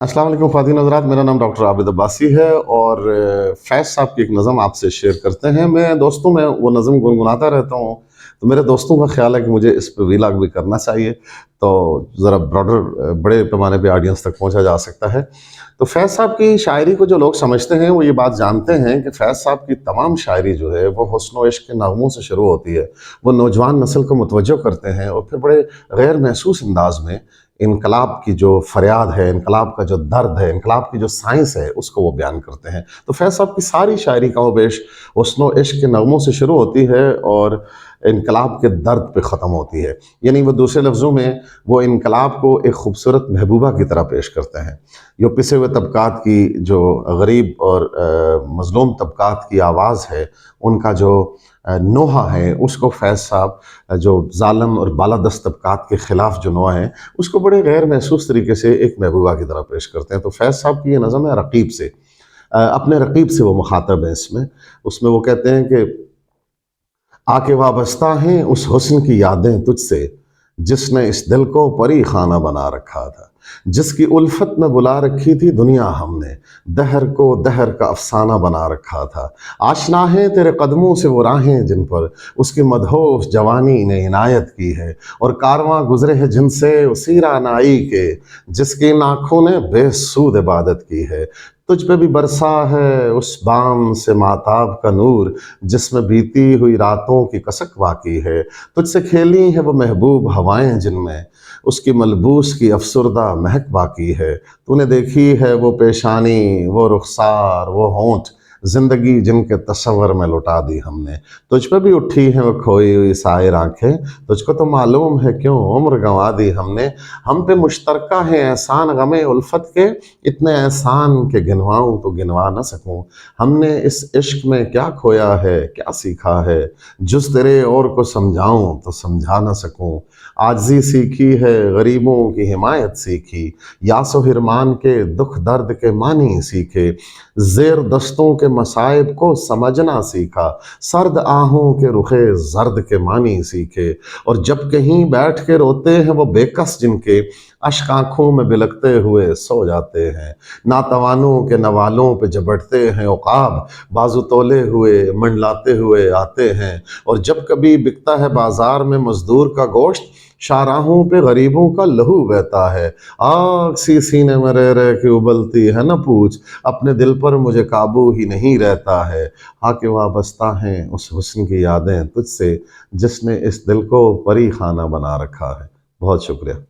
अस्सलाम वालेकुम ख़वातीन हज़रात, मेरा नाम डॉक्टर आबिद अब्बासी है और फैज़ साहब की एक नज़म आपसे शेयर करते हैं। मैं वो नज़म गुनगुनाता रहता हूँ, तो मेरे दोस्तों का ख़्याल है कि मुझे इस पे व्लॉग भी करना चाहिए, तो ज़रा बड़े पैमाने पे ऑडियंस तक पहुँचा जा सकता है। तो फैज़ साहब की शायरी को जो लोग समझते हैं, वो ये बात जानते हैं कि फैज़ साहब की तमाम शायरी जो है, वो हुस्न व इश्क के नग़मों से शुरू होती है। वो नौजवान नस्ल को मुतवज्जो करते हैं और फिर बड़े गैर महसूस अंदाज़ में इनकलाब की जो फरियाद है, इनकलाब का जो दर्द है, इनकलाब की जो साइंस है, उसको वो बयान करते हैं। तो फैज़ साहब की सारी शायरी कमोबेश हुस्न व इश्क के नग़मों से शुरू होती है और इनकलाब के दर्द पे ख़त्म होती है। यानी वो दूसरे लफ्ज़ों में वो इनकलाब को एक खूबसूरत महबूबा की तरह पेश करते हैं। जो पिसे हुए तबक़ात की, जो गरीब और मज़लूम तबक़ात की आवाज़ है, उनका जो नोहा है, उसको फैज़ साहब जो ज़ालिम और बालादस्त तबक़ात के ख़िलाफ़ जो नोहा है, उसको बड़े गैर महसूस तरीके से एक महबूबा की तरह पेश करते हैं। तो फैज़ साहब की ये नज़म है रक़ीब से। अपने रक़ीब से वो मुख़ातब हैं इसमें। उसमें वो कहते हैं कि आके वाबस्ता हैं उस हुस्न की यादें तुझसे, जिसने इस दिल को परी खाना बना रखा था, जिसकी उल्फत में बुला रखी थी दुनिया हमने, दहर को दहर का अफसाना बना रखा था। आशना है तेरे कदमों से वो राहें जिन पर उसकी मदहोश जवानी ने इनायत की है, और कारवां गुजरे हैं जिनसे उसी रानाई के, जिसकी नाखों ने बेसूद इबादत की है। तुझ पे भी बरसा है उस बाम से माताब का नूर, जिसमें बीती हुई रातों की कसक वाक़ई है। तुझसे खेली है वो महबूब हवाएं जिनमें उसकी मलबूस की अफसरदा महक बाकी है। तूने देखी है वो पेशानी, वो रुखसार, वो होंठ, ज़िंदगी जिनके तसव्वुर में लुटा दी हमने। तुझ पे भी उठी हैं वो खोई हुई साइर आँखें, तुझको तो मालूम है क्यों उम्र गंवा दी हमने। हम पे मुश्तरका है एहसान गमे उल्फत के, इतने एहसान के गिनवाऊँ तो गिनवा न सकूँ। हमने इस इश्क में क्या खोया है, क्या सीखा है, जुज़ तेरे और को समझाऊँ तो समझा न सकूँ। आजिज़ी सीखी है गरीबों की हिमायत सीखी, यासो हिरमान के दुख दर्द के मानी सीखे, ज़ेर दस्तों के मसाइब को समझना सीखा, सर्द आहों के रुखे जर्द के मानी सीखे। और जब कहीं बैठ के रोते हैं वो बेकस जिनके, अश्क आँखों में बिलकते हुए सो जाते हैं। नातवानों के नवालों पे जबड़ते हैं उक़ाब, बाजू तोले हुए मंडलाते हुए आते हैं। और जब कभी बिकता है बाज़ार में मज़दूर का गोश्त, शाहराहों पे गरीबों का लहू बहता है। आग सी सीने में रह रह के उबलती है न पूछ, अपने दिल पर मुझे काबू ही नहीं रहता है। आके वाबस्ता हैं उस हुस्न की यादें तुझसे, जिसने इस दिल को परी खाना बना रखा है। बहुत शुक्रिया।